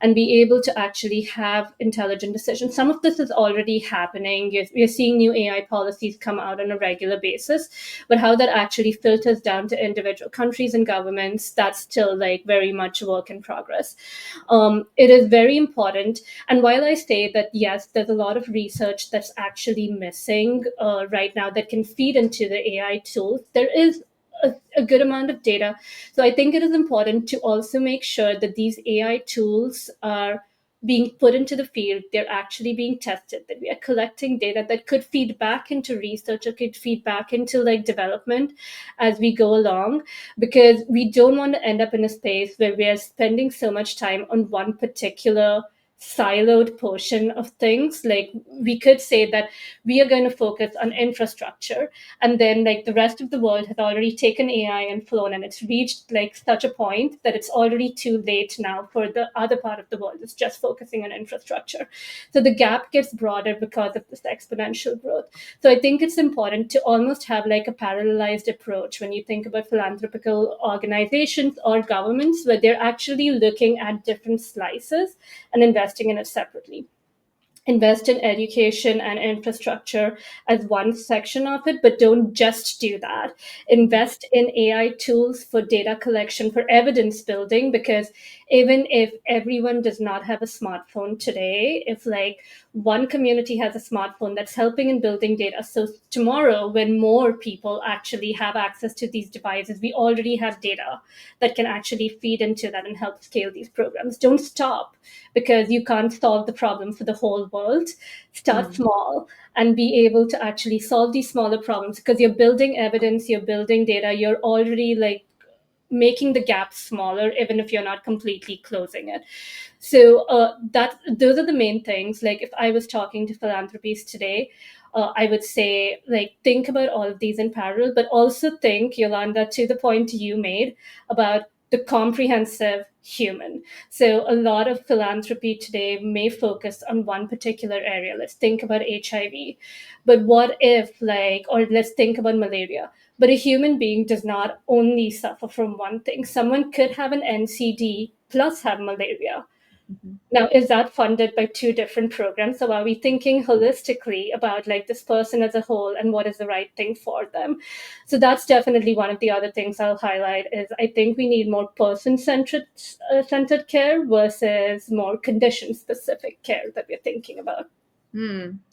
and be able to actually have intelligent decisions. Some of this is already happening. We're seeing new AI policies come out on a regular basis, but how that actually filters down to individual countries and governments, that's still very much a work in progress. It is very important. And while I say that, yes, there's a lot of research that's actually missing right now that can feed into the AI tools, there is a good amount of data. So I think it is important to also make sure that these AI tools are being put into the field, they're actually being tested, that we are collecting data that could feed back into research or could feed back into development as we go along, because we don't want to end up in a space where we are spending so much time on one particular siloed portion of things. Like we could say that we are going to focus on infrastructure, and then like the rest of the world has already taken AI and flown, and it's reached like such a point that it's already too late now for the other part of the world. It's just focusing on infrastructure. So the gap gets broader because of this exponential growth. So I think it's important to almost have like a parallelized approach when you think about philanthropical organizations or governments, where they're actually looking at different slices and investing in it separately. Invest in education and infrastructure as one section of it, but don't just do that. Invest in AI tools for data collection, for evidence building, because even if everyone does not have a smartphone today, if like one community has a smartphone, that's helping in building data. So tomorrow, when more people actually have access to these devices, we already have data that can actually feed into that and help scale these programs. Don't stop because you can't solve the problem for the whole world. Start Mm. small and be able to actually solve these smaller problems, because you're building evidence, you're building data, you're already like making the gap smaller, even if you're not completely closing it. So that those are the main things. Like if I was talking to philanthropies today, I would say like think about all of these in parallel, but also think, Yolanda, to the point you made about the comprehensive human. So a lot of philanthropy today may focus on one particular area. Let's think about HIV, but what if like, or let's think about malaria. But a human being does not only suffer from one thing. Someone could have an NCD plus have malaria. Mhm. Now, is that funded by two different programs? So are we thinking holistically about like this person as a whole and what is the right thing for them? So that's definitely one of the other things I'll highlight is I think we need more person-centered centered care versus more condition-specific care that we're thinking about.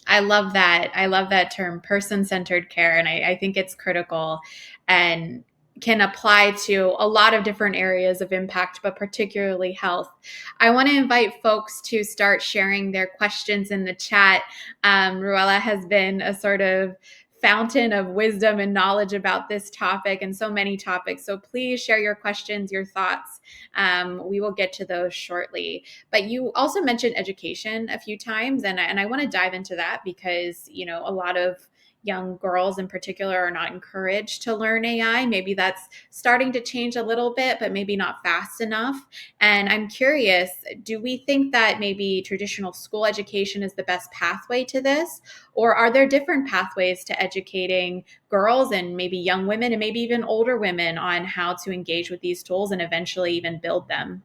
I love that. I love that term, person centered care. And I think it's critical and can apply to a lot of different areas of impact, but particularly health. I want to invite folks to start sharing their questions in the chat. Rouella has been a sort of fountain of wisdom and knowledge about this topic and so many topics. So please share your questions, your thoughts. We will get to those shortly. But you also mentioned education a few times, and I want to dive into that because a lot of young girls in particular are not encouraged to learn AI. Maybe that's starting to change a little bit, but maybe not fast enough. And I'm curious, do we think that maybe traditional school education is the best pathway to this? Or are there different pathways to educating girls and maybe young women and maybe even older women on how to engage with these tools and eventually even build them?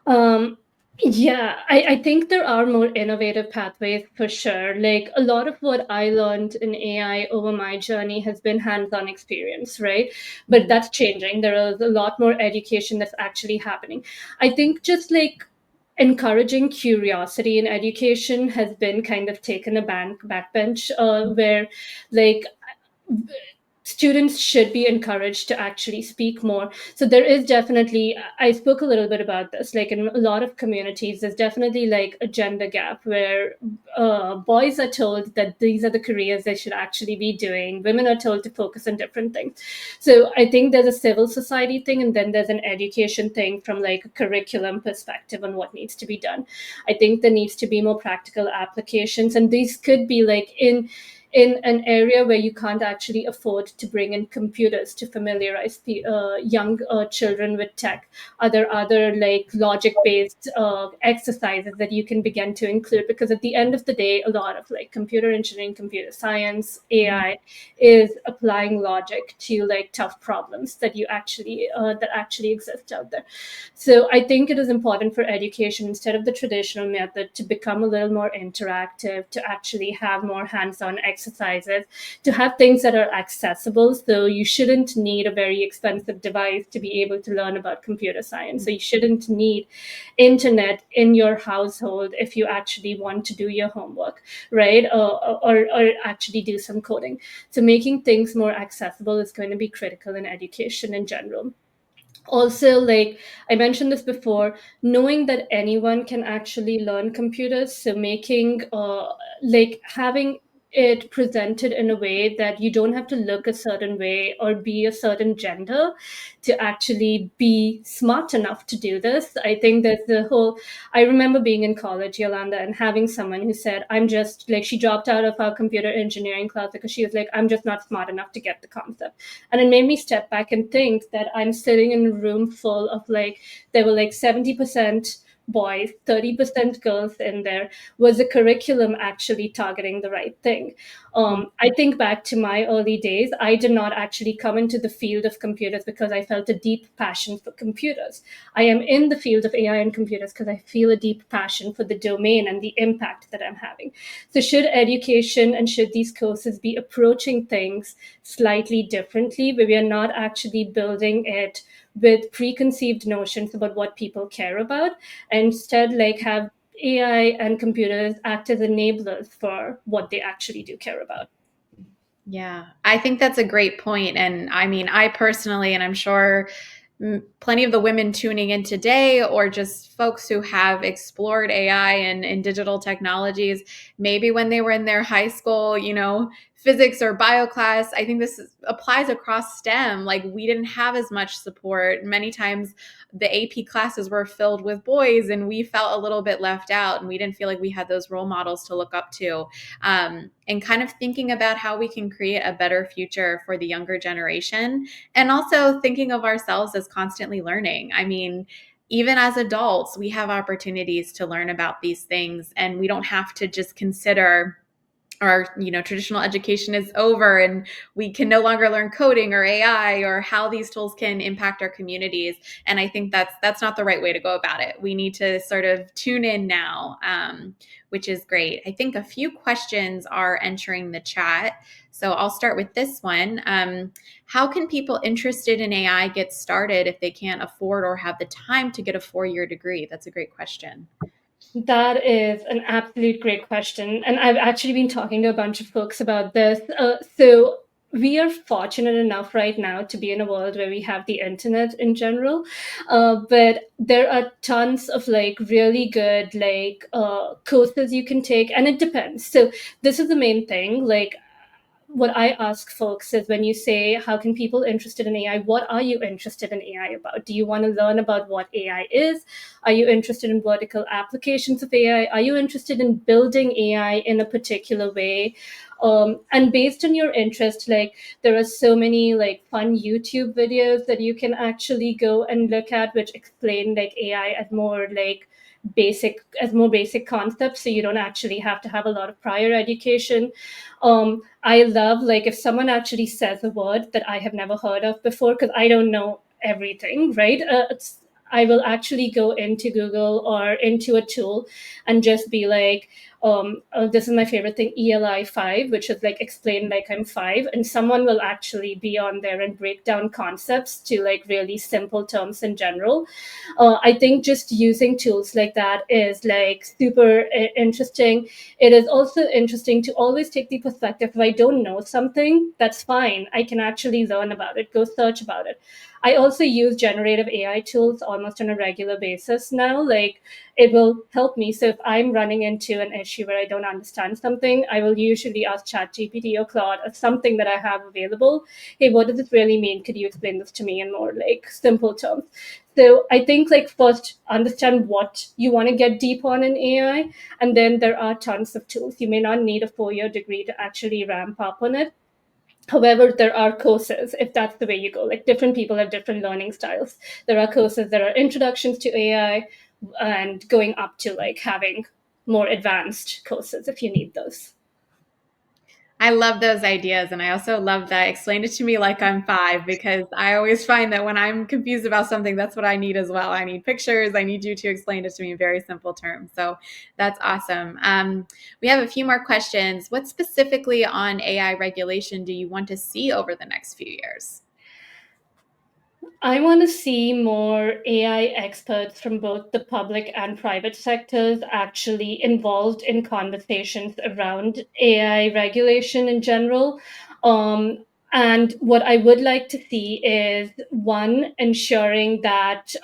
Um, yeah, I think there are more innovative pathways for sure. Like a lot of what I learned in AI over my journey has been hands-on experience, right? But Mhm. that's changing. There is a lot more education that's actually happening. I think just like encouraging curiosity in education has been kind of taken a backbench, where like students should be encouraged to actually speak more. So there is definitely, I spoke a little bit about this, like in a lot of communities, there's definitely like a gender gap where boys are told that these are the careers they should actually be doing. Women are told to focus on different things. So I think there's a civil society thing, and then there's an education thing from like a curriculum perspective on what needs to be done. I think there needs to be more practical applications, and these could be like in an area where you can't actually afford to bring in computers to familiarize the young children with tech. Are there other like logic based exercises that you can begin to include? Because at the end of the day, a lot of like computer engineering, computer science, AI is applying logic to like tough problems that actually exist out there. So I think it is important for education, instead of the traditional method, to become a little more interactive, to actually have more hands-on exercises, to have things that are accessible. So you shouldn't need a very expensive device to be able to learn about computer science. So you shouldn't need internet in your household if you actually want to do your homework, right? Or actually do some coding. So making things more accessible is going to be critical in education in general. Also, like I mentioned this before, knowing that anyone can actually learn computers, so making like having it presented in a way that you don't have to look a certain way or be a certain gender to actually be smart enough to do this. I think that the whole, I remember being in college, Yolanda, and having someone who said, I'm just like, she dropped out of our computer engineering class because she was like, I'm just not smart enough to get the concept. And it made me step back and think that I'm sitting in a room full of like, there were like 70% boys, 30% girls in there. Was the curriculum actually targeting the right thing? I think back to my early days, I did not actually come into the field of computers because I felt a deep passion for computers. I am in the field of AI and computers because I feel a deep passion for the domain and the impact that I'm having. So, should education and should these courses be approaching things slightly differently, where we are not actually building it with preconceived notions about what people care about, and instead like have AI and computers act as enablers for what they actually do care about? Yeah, I think that's a great point. And I mean, I personally, and I'm sure plenty of the women tuning in today, or just folks who have explored AI and digital technologies, maybe when they were in their high school, physics or bio class. I think applies across STEM. Like, we didn't have as much support. Many times the AP classes were filled with boys, and we felt a little bit left out, and we didn't feel like we had those role models to look up to. And kind of thinking about how we can create a better future for the younger generation, and also thinking of ourselves as constantly learning. I mean, even as adults, we have opportunities to learn about these things, and we don't have to just consider our traditional education is over and we can no longer learn coding or AI or how these tools can impact our communities. And I think that's not the right way to go about it. We need to sort of tune in now, which is great. I think a few questions are entering the chat, so I'll start with this one. How can people interested in AI get started if they can't afford or have the time to get a 4-year degree? That's a great question. That is an absolute great question. And I've actually been talking to a bunch of folks about this. So we are fortunate enough right now to be in a world where we have the internet in general. But there are tons of like really good courses you can take, and it depends. So this is the main thing. Like, what I ask folks is, when you say, how can people interested in AI, what are you interested in AI about? Do you want to learn about what AI is? Are you interested in vertical applications of AI? Are you interested in building AI in a particular way? And based on your interest, like, there are so many like fun YouTube videos that you can actually go and look at, which explain like AI as more basic concepts, so you don't actually have to have a lot of prior education. I love like if someone actually says a word that I have never heard of before, because I don't know everything, right? I will actually go into Google or into a tool and just be like, this is my favorite thing, ELI 5, which is like explain like I'm 5. And someone will actually be on there and break down concepts to like really simple terms in general. I think just using tools like that is like super interesting. It is also interesting to always take the perspective, if I don't know something, that's fine. I can actually learn about it, go search about it. I also use generative AI tools almost on a regular basis now. Like, it will help me. So if I'm running into an issue where I don't understand something, I will usually ask ChatGPT or Claude or something that I have available. Hey, what does this really mean? Could you explain this to me in more like simple terms? So I think like first understand what you want to get deep on in AI, and then there are tons of tools. You may not need a 4-year degree to actually ramp up on it. However, there are courses, if that's the way you go. Like, different people have different learning styles. There are courses that are introductions to AI and going up to like having more advanced courses if you need those. I love those ideas. And I also love that explain it to me like I'm 5, because I always find that when I'm confused about something, that's what I need as well. I need pictures. I need you to explain it to me in very simple terms. So that's awesome. We have a few more questions. What specifically on AI regulation do you want to see over the next few years? I want to see more AI experts from both the public and private sectors actually involved in conversations around AI regulation in general. And what I would like to see is, one, ensuring that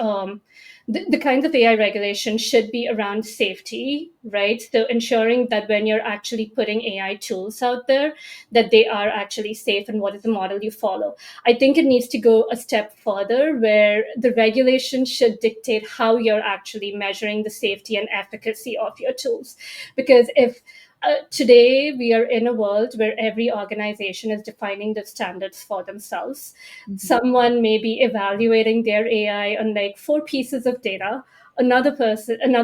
the kinds of AI regulation should be around safety, right? So ensuring that when you're actually putting AI tools out there, that they are actually safe and what is the model you follow. I think it needs to go a step further where the regulation should dictate how you're actually measuring the safety and efficacy of your tools. Because if today we are in a world where every organization is defining the standards for themselves. Mhm. Someone may be evaluating their AI on like 4 pieces of data. Another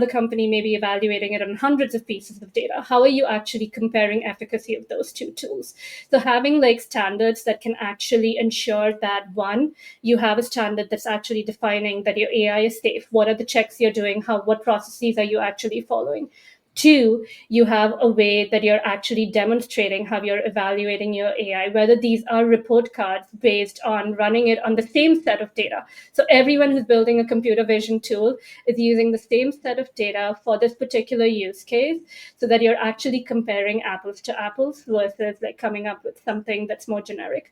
company may be evaluating it on hundreds of pieces of data. How are you actually comparing efficacy of those two tools? So having like standards that can actually ensure that, one, you have a standard that's actually defining that your AI is safe. What are the checks you're doing? What processes are you actually following? Two, you have a way that you're actually demonstrating how you're evaluating your AI, whether these are report cards based on running it on the same set of data. So everyone who's building a computer vision tool is using the same set of data for this particular use case, so that you're actually comparing apples to apples versus like coming up with something that's more generic.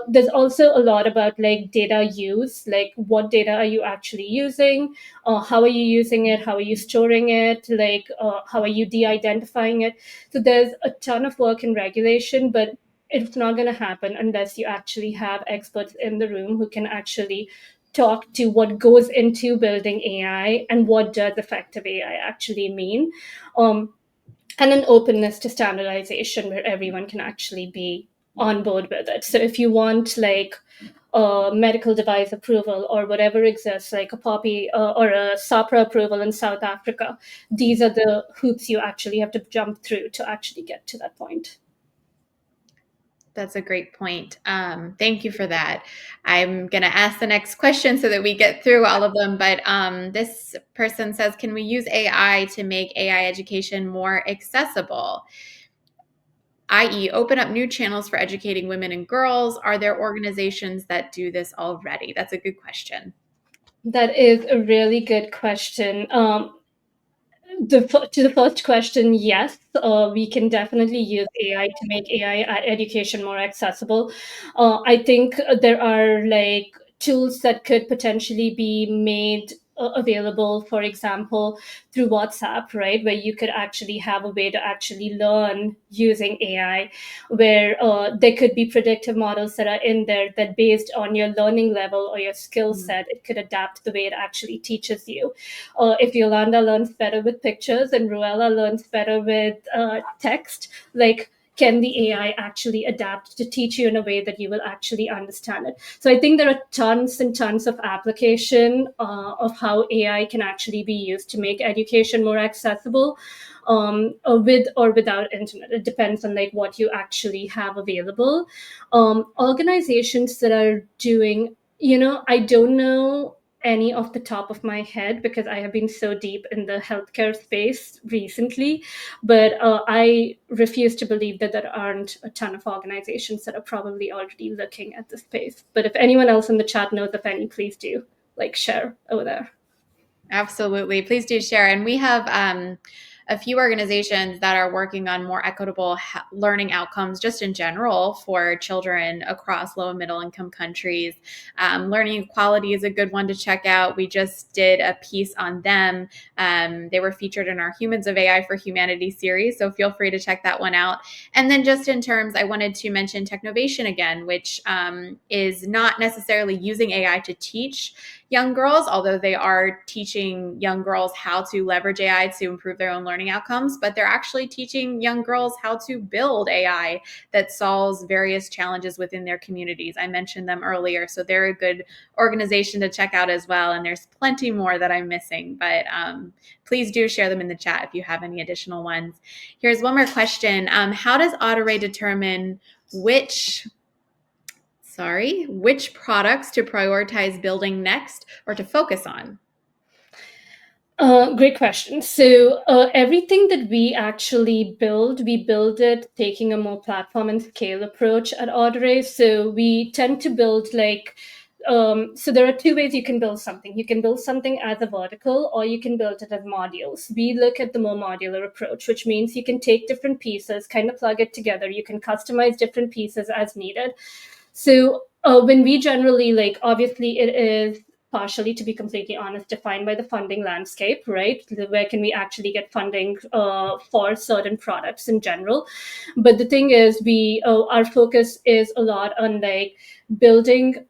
There's also a lot about like data use, like what data are you actually using, how are you using it, how are you storing it, like how are you de-identifying it. So there's a ton of work in regulation, but it's not going to happen unless you actually have experts in the room who can actually talk to what goes into building AI and what does effective AI actually mean. Um, and an openness to standardization where everyone can actually be on board with it. So if you want like a medical device approval or whatever exists, like a POPI or a SAPRA approval in South Africa, these are the hoops you actually have to jump through to actually get to that point. That's a great point. Thank you for that. I'm going to ask the next question so that we get through all of them. But this person says, can we use AI to make AI education more accessible, i.e., open up new channels for educating women and girls? Are there organizations that do this already? That's a good question. That is a really good question. To the first question, yes, we can definitely use AI to make AI education more accessible. I think there are like tools that could potentially be made available, for example, through WhatsApp, right, where you could actually have a way to actually learn using AI, where there could be predictive models that are in there that, based on your learning level or your skill Mm. set, it could adapt the way it actually teaches you. If Yolanda learns better with pictures and Rouella learns better with text, like, can the AI actually adapt to teach you in a way that you will actually understand it? So I think there are tons and tons of application of how AI can actually be used to make education more accessible, with or without internet. It depends on like what you actually have available. Organizations that are doing, I don't know any off the top of my head because I have been so deep in the healthcare space recently, but I refuse to believe that there aren't a ton of organizations that are probably already looking at this space. But if anyone else in the chat knows of any, please do like share over there. Absolutely. Please do share. And we have a few organizations that are working on more equitable learning outcomes just in general for children across low and middle income countries. Learning equality is a good one to check out. We just did a piece on them. They were featured in our Humans of AI for Humanity series. So feel free to check that one out. And then just in terms, I wanted to mention Technovation again, which is not necessarily using AI to teach young girls, although they are teaching young girls how to leverage AI to improve their own learning outcomes, but they're actually teaching young girls how to build AI that solves various challenges within their communities. I mentioned them earlier, so they're a good organization to check out as well. And there's plenty more that I'm missing, but please do share them in the chat if you have any additional ones. Here's one more question. How does Audere determine which products to prioritize building next or to focus on? Great question. So everything that we actually build, we build it taking a more platform and scale approach at Audere. So we tend to build like, so there are two ways you can build something. You can build something as a vertical, or you can build it as modules. We look at the more modular approach, which means you can take different pieces, kind of plug it together. You can customize different pieces as needed. So when we generally, like, obviously it is partially, to be completely honest, defined by the funding landscape, right? Where can we actually get funding for certain products in general? But the thing is, our focus is a lot on like building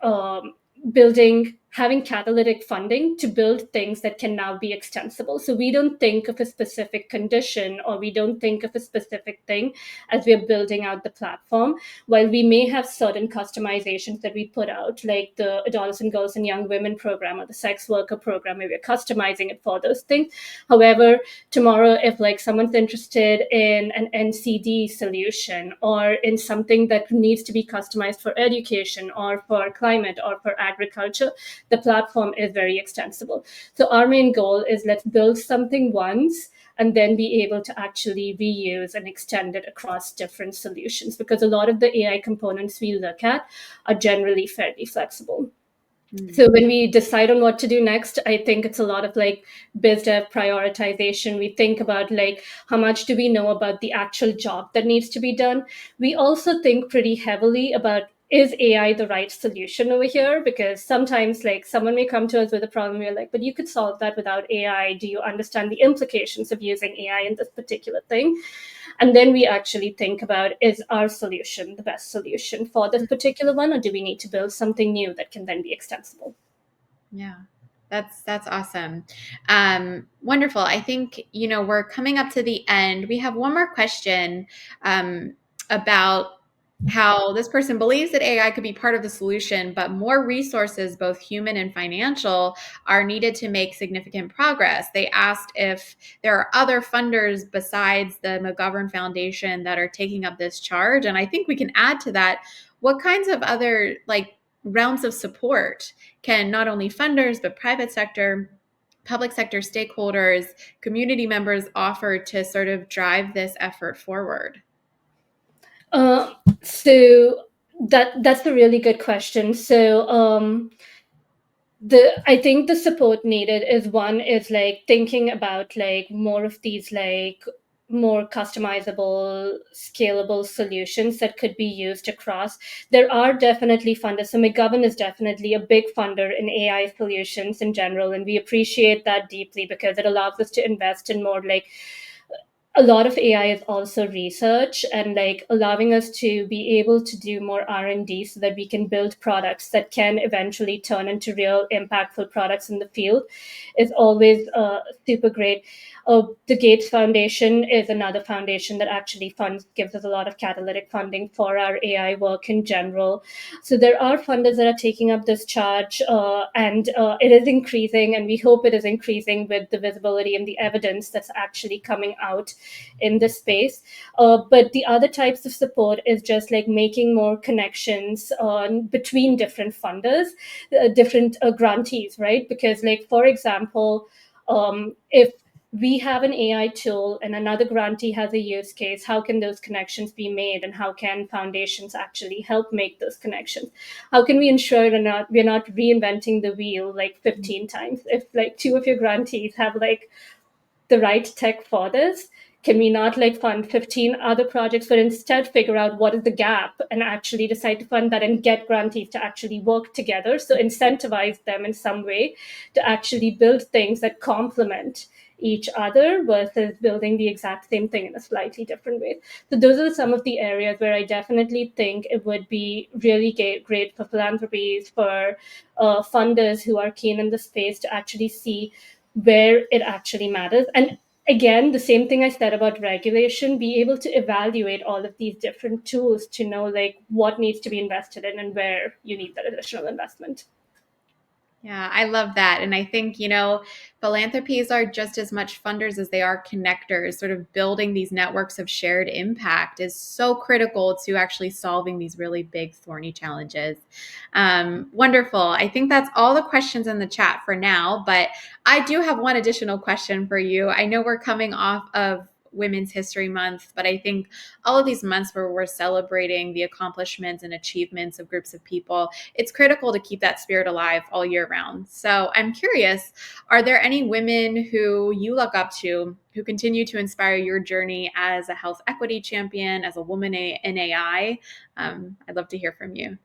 having catalytic funding to build things that can now be extensible. So we don't think of a specific condition, or we don't think of a specific thing as we're building out the platform. While we may have certain customizations that we put out, like the adolescent girls and young women program or the sex worker program, where we're customizing it for those things. However, tomorrow, if like someone's interested in an NCD solution, or in something that needs to be customized for education or for climate or for agriculture, the platform is very extensible. So our main goal is, let's build something once and then be able to actually reuse and extend it across different solutions, because a lot of the AI components we look at are generally fairly flexible. Mm. So when we decide on what to do next, I think it's a lot of like biz dev prioritization. We think about like, how much do we know about the actual job that needs to be done? We also think pretty heavily about, is AI the right solution over here? Because sometimes like someone may come to us with a problem, we're like, but you could solve that without AI. Do you understand the implications of using AI in this particular thing? And then we actually think about, is our solution the best solution for this particular one, or do we need to build something new that can then be extensible? Yeah. That's awesome. Wonderful. I think, we're coming up to the end. We have one more question about how this person believes that AI could be part of the solution, but more resources, both human and financial, are needed to make significant progress. They asked if there are other funders besides the McGovern Foundation that are taking up this charge. And I think we can add to that, what kinds of other realms of support can not only funders, but private sector, public sector stakeholders, community members offer to sort of drive this effort forward? Uh, so that's a really good question. So the I think the support needed is, one is like thinking about like more of these like more customizable, scalable solutions that could be used across. There are definitely funders. So McGovern is definitely a big funder in AI solutions in general, and we appreciate that deeply, because it allows us to invest in more like, a lot of AI is also research, and like allowing us to be able to do more R&D so that we can build products that can eventually turn into real impactful products in the field is always super great. The Gates Foundation is another foundation that actually gives us a lot of catalytic funding for our AI work in general. So there are funders that are taking up this charge, and it is increasing, and we hope it is increasing with the visibility and the evidence that's actually coming out in this space. But the other types of support is just like making more connections between different funders, different grantees, right? Because, like, for example, if we have an AI tool and another grantee has a use case, how can those connections be made, and how can foundations actually help make those connections? How can we ensure we're not reinventing the wheel like 15 times? If like two of your grantees have like the right tech for this, can we not like fund 15 other projects, but instead figure out what is the gap and actually decide to fund that and get grantees to actually work together? So incentivize them in some way to actually build things that complement each other versus building the exact same thing in a slightly different way. So those are some of the areas where I definitely think it would be really great for philanthropies, for funders who are keen in the space, to actually see where it actually matters. And again, the same thing I said about regulation, be able to evaluate all of these different tools to know like what needs to be invested in and where you need that additional investment. Yeah, I love that. And I think, philanthropies are just as much funders as they are connectors. Sort of building these networks of shared impact is so critical to actually solving these really big, thorny challenges. Wonderful. I think that's all the questions in the chat for now, but I do have one additional question for you. I know we're coming off of Women's History Month, but I think all of these months where we're celebrating the accomplishments and achievements of groups of people, it's critical to keep that spirit alive all year round. So I'm curious, are there any women who you look up to who continue to inspire your journey as a health equity champion, as a woman in AI? I'd love to hear from you.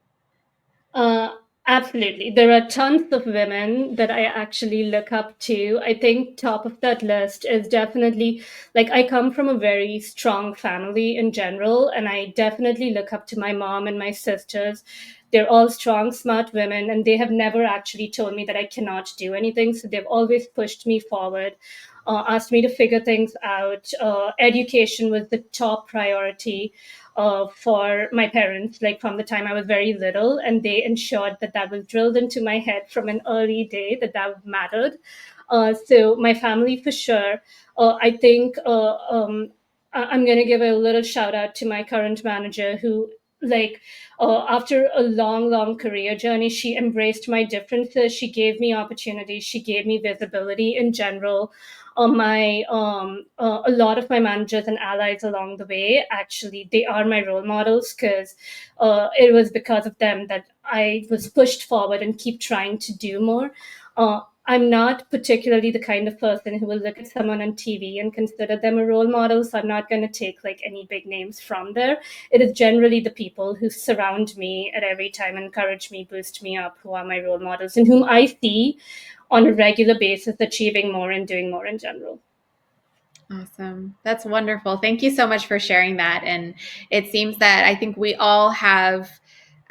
Absolutely. There are tons of women that I actually look up to. I think top of that list is definitely, like, I come from a very strong family in general, and I definitely look up to my mom and my sisters. They're all strong, smart women, and they have never actually told me that I cannot do anything. So they've always pushed me forward, asked me to figure things out. Education was the top priority for my parents, like from the time I was very little, and they ensured that that was drilled into my head from an early day that that mattered. So my family for sure. I think I'm going to give a little shout out to my current manager who, like, after a long, long career journey, she embraced my differences. She gave me opportunities. She gave me visibility in general. My A lot of my managers and allies along the way, actually, they are my role models, because it was because of them that I was pushed forward and keep trying to do more. I'm not particularly the kind of person who will look at someone on TV and consider them a role model, so I'm not going to take like any big names from there. It is generally the people who surround me at every time, encourage me, boost me up, who are my role models and whom I see on a regular basis achieving more and doing more in general. Awesome. That's wonderful. Thank you so much for sharing that. And it seems that I think we all have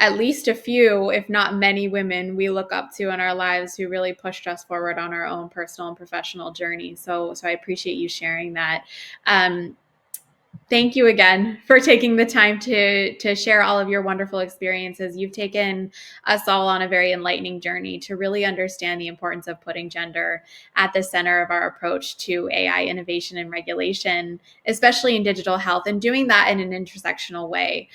at least a few, if not many, women we look up to in our lives who really pushed us forward on our own personal and professional journey. So I appreciate you sharing that. Um, Thank you again for taking the time to share all of your wonderful experiences. You've taken us all on a very enlightening journey to really understand the importance of putting gender at the center of our approach to AI innovation and regulation, especially in digital health, and doing that in an intersectional way.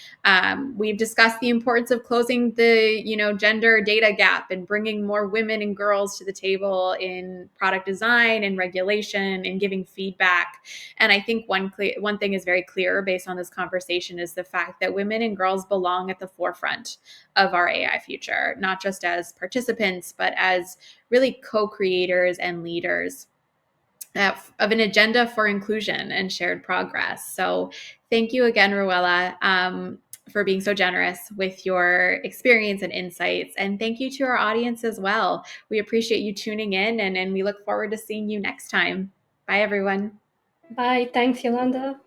We've discussed the importance of closing the gender data gap and bringing more women and girls to the table in product design and regulation and giving feedback. And I think one thing is very clear based on this conversation is the fact that women and girls belong at the forefront of our AI future, not just as participants, but as really co-creators and leaders of an agenda for inclusion and shared progress. So thank you again, Rouella, for being so generous with your experience and insights. And thank you to our audience as well. We appreciate you tuning in, and we look forward to seeing you next time. Bye, everyone. Bye. Thanks, Yolanda.